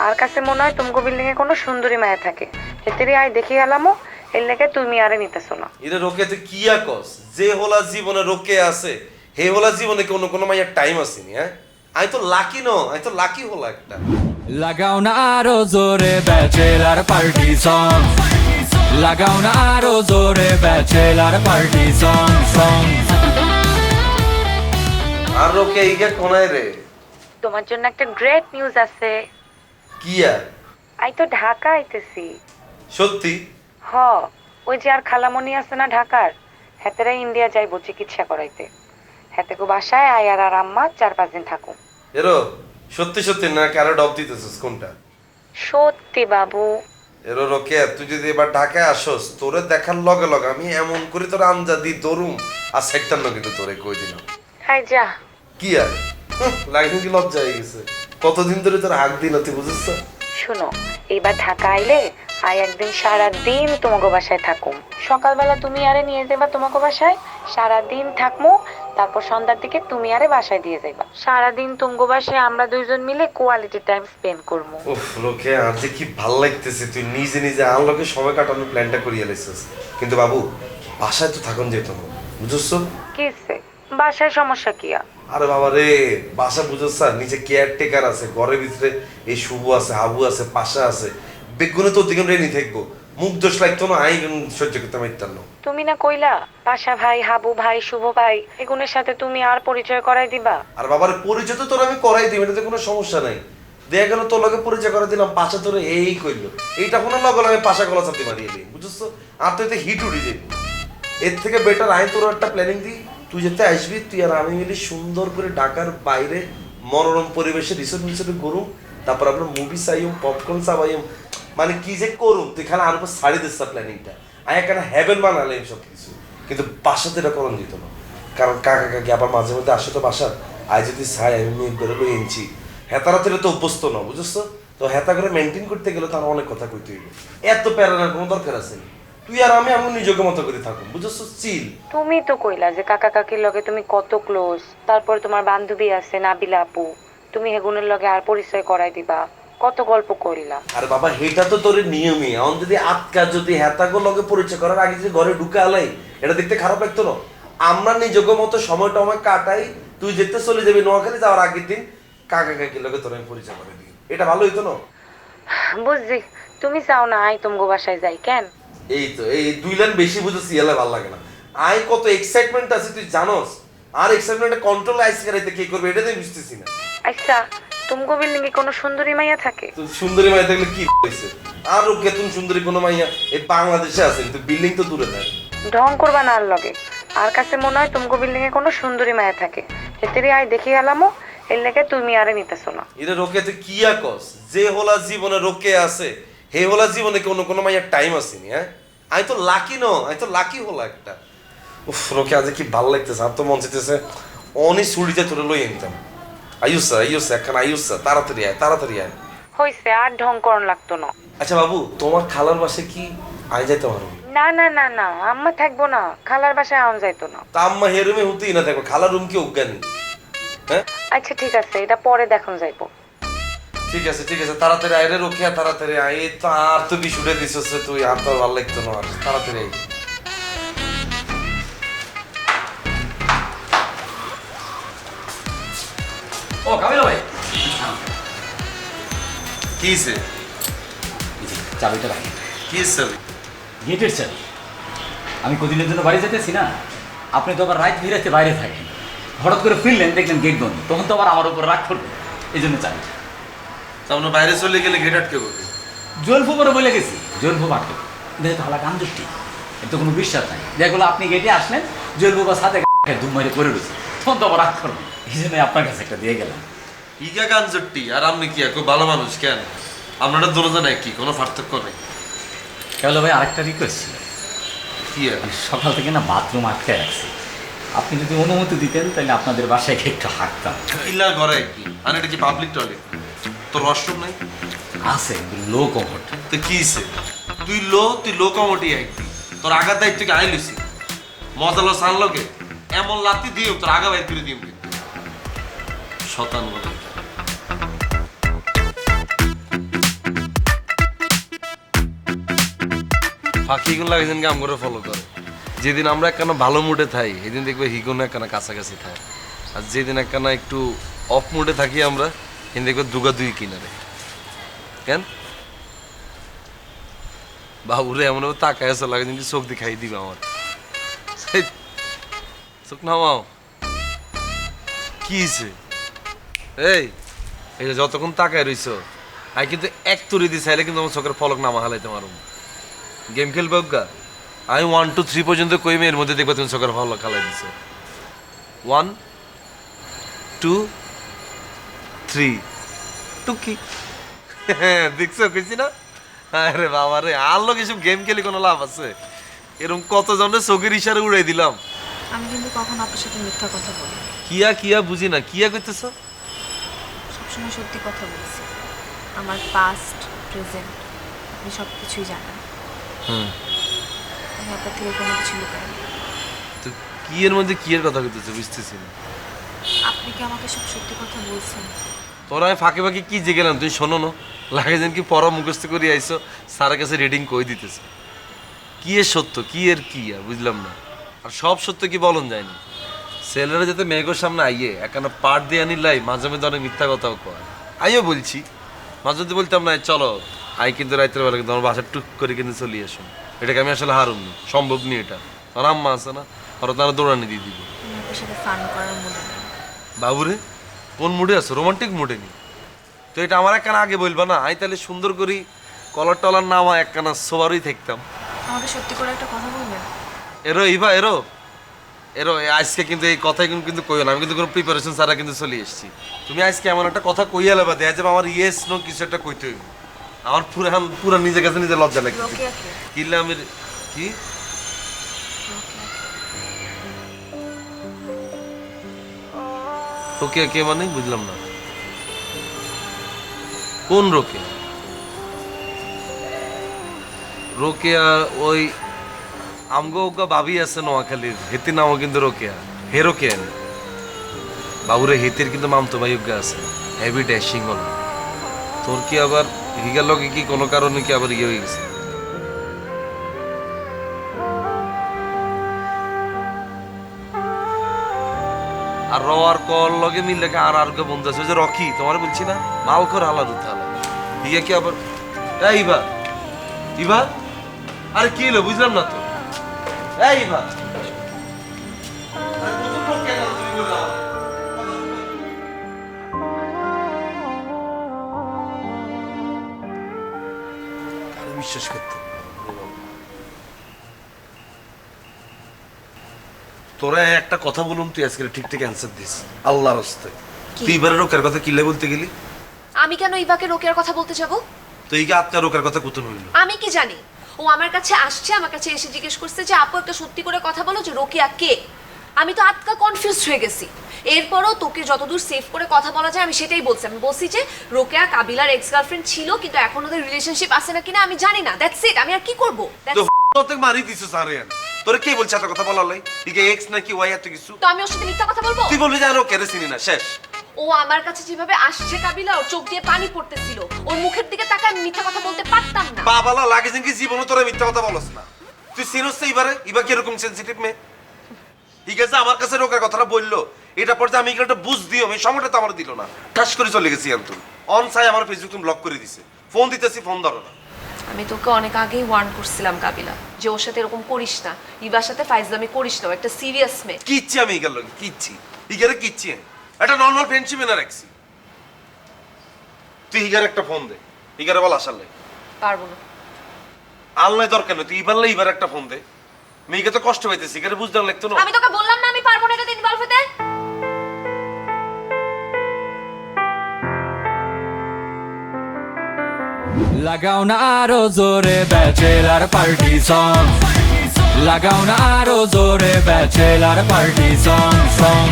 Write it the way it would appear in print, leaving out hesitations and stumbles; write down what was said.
আর কাছে মনে হয় তুমগো বিল্ডিং এ কোনো সুন্দরী মায়া থাকে, হেতেরি আয় দেখি এলামো, এর লেগে তুমি আরে নিতেছো না। এটা রোকে তুই কি কস? যে হোলা জীবনে রোকে আছে হে হোলা জীবনে কোনো মাইয়ার টাইম আসেনি। হ্যাঁ, আমি তো লাকি ন, আমি তো লাকি হোলা একটা। লাগাও না আরো জোরে ব্যাচেলার পার্টি সং, লাগাও না আরো জোরে ব্যাচেলার পার্টি সং সং। আর রোকে এইগা কোনায় রে? তোমার জন্য একটা গ্রেট নিউজ আছে। কি আর? আই তো ঢাকা আইতেছি। সত্যি? হ, ওই যে আর খালামণি আছে না ঢাকার, হেতেরা ইন্ডিয়া যাইবো চিকিৎসা করাইতে। হেতেকো বাসায় আয় আর আম্মা 4-5 দিন থাকুম। এরো সত্যি সত্যি না কারো ডব দিতেছিস কোনটা? সত্যি বাবু। এরো রোকে তুই যদি এবার ঢাকায় আসস তোরে দেখার লগে লগে আমি এমন করে তোর আমজাদি দরুম আর সেক্টর না কিন্তু তোরে কই দিলাম। হাই যা। কি আর লাগবে কি লজ্জা হয়ে গেছে? কতদিন ধরে তোর হাক দিন তুই বুঝছিস? শুনো, এইবার ঢাকা আইলে আই একদিন সারা দিন তোমাকে বাসায় থাকুম। সকালবেলা তুমি আরে নিয়ে যাবা তোমাকে বাসায়, সারা দিন থাকমু। তারপর সন্ধ্যার দিকে তুমি আরে বাসায় দিয়ে যাইবা। সারা দিন তুমগো বাসায় আমরা দুইজন মিলে কোয়ালিটি টাইম স্পেন্ড করবো। উফ লোকে আজ যে কি ভাল লাগতেছে, তুই নিজে নিজে আর লোকে সময় কাটানোর প্ল্যানটা করিয়ে লাইছিস। কিন্তু বাবু বাসায় তো থাকুন যেত না, বুঝছো? কিসে বাসায় সমস্যা কি? আরে বাবা রে, বাসা বুঝছ নিচে কেয়ারটেকার আছে, ঘরের ভিতরে এই শুভ আছে, হাবু আছে, পাশা আছে, বেগুনে তো দিকে রেনি থাকবো। মুখ দোষ লাগতো না, আই সহ্য করতে পারতাম না। তুমি না কইলা পাশা ভাই, হাবু ভাই, শুভ ভাই এগুনের সাথে তুমি আর পরিচয় করাই দিবা? আর বাবার পরিচয় তো তোর আমি করাই দিই, এটাতে কোনো সমস্যা নাই। দেখা গেল তোর লগে পরিচয় করে দিলাম, পাশা তোর এই কইলো, এইটা কোনো লগল আমি পাশা গলা চাপতে মারিয়ে দিই, বুঝছো? আর তো এতে হিট উঠে যাবি। এর থেকে বেটার আই তোর একটা প্ল্যানিং দিই, তুই যেতে আসবি, তুই আর আমি মিলে সুন্দর করে ঢাকার বাইরে মনোরম পরিবেশে রিসোর্ট মিসোর্টে করুম, তারপর আমরা মুভি চাইম, পপকর্ন চাবাইম, মানে কি যে করুম তুই খানা আর উপর ছাড়ি দিস প্ল্যানিংটা। আমি এখানে হ্যাভেন বানালাম সব কিছু, কিন্তু বাসাতে এটা করণ যেত না, কারণ কাকা কাকি আবার মাঝে মধ্যে আসে তো বাসা। আজ যদি ছাই আমি মেয়ে বেরোলো এনছি, হেতারা থেকে তো অভ্যস্ত না, বুঝছো? তো হেতা করে মেনটেন করতে গেলে তার অনেক কথা কইতে হইবে, এত প্যারানোর কোনো দরকার আছে না। তুই আর আমি নিজেকে মতো করে থাকুন, বুঝছো? চিল। তুমি তো কইলা যে কাকা কাকির লগে তুমি কত ক্লোজ, তারপর তোমার বান্ধবী আছে নাবিলা আপু, তুমি হেগুনের লগে আর পরিচয় করাই দিবা, কত গল্প করিলা। আর বাবা এটা তো তোর নিয়মই, এখন যদি আটকা যদি হেতাগো লগে পরিচয় করার আগে যদি ঘরে ঢুকে আলাই, এটা দেখতে খারাপ লাগতো না? আমরা নিজেকে মতো সময় টময় কাটাই, তুই যেতে চলে যাবি নোয়াখালী, যাওয়ার আগের দিন কাকা কাকির লগে তোর আমি পরিচয় করে দিই, এটা ভালো হইতো না? বুঝছি, তুমি চাও না আই তুমগো বাসায় যাই কেন? এই তো এই 2 লাইন বেশি বুঝেছি, এলে ভালো লাগে না। আই কত এক্সাইটমেন্ট আছে তুই জানোস, আর এক্সাইটমেন্টে কন্ট্রোল আইস করাইতে কি করবে এটা তুই বুঝতেছি না। আচ্ছা, তুমগো বিল্ডিং এ কোনো সুন্দরী মাইয়া থাকে? তুই সুন্দরী মাইয়া দেখলে কি হইছে? আর ওকে তুমি সুন্দরী কোনো মাইয়া এই বাংলাদেশে আছে, কিন্তু বিল্ডিং তো দূরে থাকে। ঢং করবা না আর লগে। আর কাছে মনে হয় তুমগো বিল্ডিং এ কোনো সুন্দরী মায়া থাকে, হেতেরি আয় দেখি এলামো, এর লেগে তুমি আরে নিতেছো না। এটা রোকে তুই কি কস? যে হোলা জীবনে রোকে আছে হে হোলা জীবনে কোনো মাইয়ার টাইম আসেনি। হ্যাঁ, আমি তো লাকি ন, আমি তো লাকি হোলা একটা। উফ রোকে আজ কি ভালো লাগতেছে, আর তো মন চাইতেছে অনি ছুরিতে তোরে লই আনতাম। আয়ুসা একখান আয়ুসা, তাড়াতাড়ি আয়, তাড়াতাড়ি আয়। হইছে, আর ঢং করন লাগতো না। আচ্ছা বাবু, তোমার খালার বাসে কি আই যাইতে পারবো? না না না না, আম্মা থাকবো না, খালার বাসায় আউন যাইতো না। তা আম্মা হে রুমে হতেই না থাকবো, খালার রুম কি অজ্ঞানী? হ্যাঁ আচ্ছা ঠিক আছে, এটা পরে দেখুন যাইবো। ঠিক আছে ঠিক আছে, তাড়াতাড়ি আয় রে রোকে, তাড়াতাড়ি আয়। এই তো আর তো বিশুটে দিছিস রে তুই, আর তো ভালো লাগতো না, আর তাড়াতাড়ি আয়। ও কাবিলা ভাই, কি হইছে? চাবিটা ভাই, কি হইছে? গেটের চাবি। আমি কদিনের জন্য বাড়ি যেতেছি না, আপনি তো আবার রাত বিরাতে বাইরে থাকেন, হঠাৎ করে ফিরলেন দেখলেন গেট বন্ধ, তখন তো আবার আমার উপর রাগ করবে, এই জন্য চাবি। তাহলে বাইরে চলে গেলে গেট আটকে বলবে। জোলফু করে বলে গেছি, জোলফু আটকে দেখে তো হালা কান দৃষ্টি, এর তো কোনো বিশ্বাস নাই। দেখলো আপনি গেটে আসলেন, জোলফু বা সাথে ধুম মারে করে রয়েছে, তখন তো আবার রাগ করবে, এই জন্য আপনার কাছে একটা দিয়ে গেলাম। ইগা গান জট্টি আর আপনি কি খুব ভালো মানুষ কেন? আপনারা দুজন কি কোনো পার্থক্য নেই? কেবল ভাই আরেকটা রিকোয়েস্ট ছিল, কি আর? সকাল থেকে না বাথরুম আটকে রাখছি, আপনি যদি অনুমতি দিতেন তাহলে আপনাদের বাসায় গিয়ে একটু হাঁটতাম। ইল্লা ঘরে কি আর এটা কি পাবলিক টয়লেট? তোর ওয়াশরুম নাই? আছে কিন্তু লো কমফোর্ট। তো কি হইছে? তুই লো কমোটি একটি, তোর আগা দায়িত্ব কি আই লইছি? মজা লো সান লগে এমন লাতি দিও তোর আগা বাইর করে দিও, কিন্তু শতান বলে। বাকিগুলো লাগে যেন কাম করে ফলো করে। যেদিন আমরা একখানা ভালো মুডে থাই সেদিন দেখবে হিগুন একখানা কাছাকাছি থাকে, আর যেদিন একখানা একটু অফ মুডে থাকি আমরা সেদিন দেখবে দুগা দুই কিনারে। কেন বাবুরে এমন তাকায় আসা লাগে কিন্তু চোখ দেখাই দিবে আমার। সেই চোখ নামাও, কি হয়েছে? এই এই যে যতক্ষণ তাকায় রইছ আমি কিন্তু এক তুরি দিয়ে চাইলে কিন্তু আমার চোখের ফলক নামা হালাইতে পারবো। গেম খেলবে গা আমি 1 2 3 পর্যন্ত কইমে এর মধ্যে দেখবা তুমি চোখের ফলক হালাই দিছো। 1 2 3 টুকি। দেখছো কইছি না? আরে বাবা রে, আর লোক এসব গেম খেলি কোনো লাভ আছে? এরকম কত জনের চোখের ইশারা উড়াই দিলাম। আমি কিন্তু কখনো আপনার সাথে মিথ্যা কথা বলি না। কিয়া কিয়া বুঝি না, কিয়া কইতেছো? সবসময় সত্যি কথা বলছি। আমার পাস্ট প্রেজেন্ট আপনি সব কিছুই জানেন। হুম, আমি আপনার থেকে কোনো কিছু লুকাই না। তো কি এর মধ্যে কি এর কথা কইতেছো বুঝতেছি না। আপনি কি আমাকে সব সত্যি কথা বলছেন? তোরা আমি ফাঁকে ফাঁকে কি যে গেলাম তুই শোনো না, লাগে যেন কি পড়া মুখস্থ করে আইসো স্যারের কাছে রিডিং কই দিতেছে। কি এর সত্য কি এর কি আর বুঝলাম না। আর সব সত্য কি বলন যায়নি, ছেলেরা যাতে মেঘের সামনে আইয়ে একখানা পাট দিয়ে আনি লাই মাঝে মধ্যে অনেক মিথ্যা কথাও কয়। আইও বলছি মাঝে মধ্যে বলতাম না চলো আই কিন্তু রাত্রের বেলা কিন্তু আমার বাসা টুক করে কিন্তু চলে আসুন, এটাকে আমি আসলে হারুন নি, সম্ভব নি এটা। আমার আম্মা আছে না, ওরা তারা দৌড়ানি দিয়ে দিব। আমি আপনার সাথে ফান করার মনে নেই। বাবুরে কোন মুডে আছো? রোমান্টিক মুডে নি তো এটা আমার একখানা আগে বলবা না, আমি তাহলে সুন্দর করি কলার টলার নামা একখানা সোবারই থাকতাম। আমাকে সত্যি করে একটা কথা বলবেন? এরো ইভা এরো এরো আজকে কিন্তু এই কথাই কিন্তু কইও না, আমি কিন্তু কোনো প্রিপারেশন ছাড়া কিন্তু চলে এসেছি। তুমি আজকে এমন একটা কথা কইয়া লেবা দেখা যাবে আমার ইয়েস নো কিছু একটা কইতে হইব। আমার পুরা নিজের কাছে নিজে লজ্জা লাগছে। রোকেয়াকে? কিনলে আমি কি রোকেয়া কে মানে বুঝলাম না, কোন রোকেয়া? রোকেয়া ওই আমগো ভাবি আছে নোয়াখালীর, হেতির নামও কিন্তু রোকেয়া। হে রোকেয়া নি বাবুরে, হেতির কিন্তু মামতো ভাই আছে হেভি ড্যাশিং হল। তোর কি আবার হিগার লগে কি কোনো কারণে কি আবার ইয়ে হয়ে গেছে? আর রওয়ার কল লগে মিল লেখা আর আর কে বন্ধু আছে ওই যে রকি, তোমার বলছি না মাল কর হালা রুথা হালা হিগা কি আবার এই ইভা ইভা আরে কি হলো বুঝলাম না তো। এই ইভা আরে কত লোক কেন তুমি বললা? কারে বিশ্বাস করতে তোরা একটা কথা বলুন, তুই আজকে ঠিক ঠিক অ্যান্সার দিস আল্লাহর হস্তে। তুই এবারে রোকের কথা কিলে বলতে গেলি? আমি কেন ইভাকে রোকেয়ার কথা বলতে যাব? তো এই আত্মা রোকের কথা কত হইল? আমি কি জানি? ও আমার কাছে আসছে, আমার কাছে এসে জিজ্ঞেস করছে যে আপু একটা সত্যি করে কথা বলো যে রোকেয়া কে। আমি তো আটকা কনফিউজড হয়ে গেছি। এরপরও তোকে যতদূর সেভ করে কথা বলা যায় আমি সেটাই বলছি। আমি বলছি যে রোকেয়া কাবিলার এক্স গার্লফ্রেন্ড ছিল, কিন্তু এখন ওদের রিলেশনশিপ আছে না কিনা আমি জানি না। That's it. আমি আর কি করব? তো তোতে মারি দিছিস সারে। তোরে কে বলছ এত কথা বলার লাই? ঠিক এক্স নাকি ওয়াই এত কিছু? তো আমি ওর সাথে মিথ্যা কথা বলবো? তুই বলবি যে আর ও কেরে চিনি না শেষ। ও আমার কাছে যেভাবে আসছে কাবিলা, ওর চোখ দিয়ে পানি পড়তেছিল, ওর মুখের দিকে তাকায় আমি মিথ্যা কথা বলতে পারতাম না। বাবালা লাগে যেন কি জীবনে তোরা মিথ্যা কথা বলছ না। তুই সিরিয়াস তো এবারে ইবা কি এরকম সেনসিটিভ মে? ঠিক আছে আমার কাছে রোকের কথাটা বললো, এটা পড়তে আমি একটা বুঝ দিও আমি সময়টা তো আমার দিল না, কাজ করে চলে গেছি আন্তর অন সাই আমার ফেসবুক তুমি ব্লক করে দিছে, ফোন দিতেছি ফোন ধরো না। আমি তোকে অনেক আগেই ওয়ার্ন করছিলাম কাবিলা যে ওর সাথে এরকম করিস না, ইবার সাথে ফাইজলামি করিস না, ও একটা সিরিয়াস মেয়ে। কিচ্ছি আমি ইগার লগে কিচ্ছি ইগারে কিচ্ছি একটা নর্মাল ফ্রেন্ডশিপ এনে রাখছি। তুই ইগার একটা ফোন দে, ইগারে বল আসার লাগে পারবো না। আল্লাহ দরকার নেই, তুই ইবারলে ইবার একটা ফোন দে। মেয়েকে তো কষ্ট পাইতেছি, ইগারে বুঝতে লাগতো না। আমি তোকে বললাম না আমি পারবো না এটা দিন বালফেতে। লাগাও না আরো জোরে ব্যাচেলার পার্টি সং, লাগাও না আরো জোরে ব্যাচেলার পার্টি সং সং।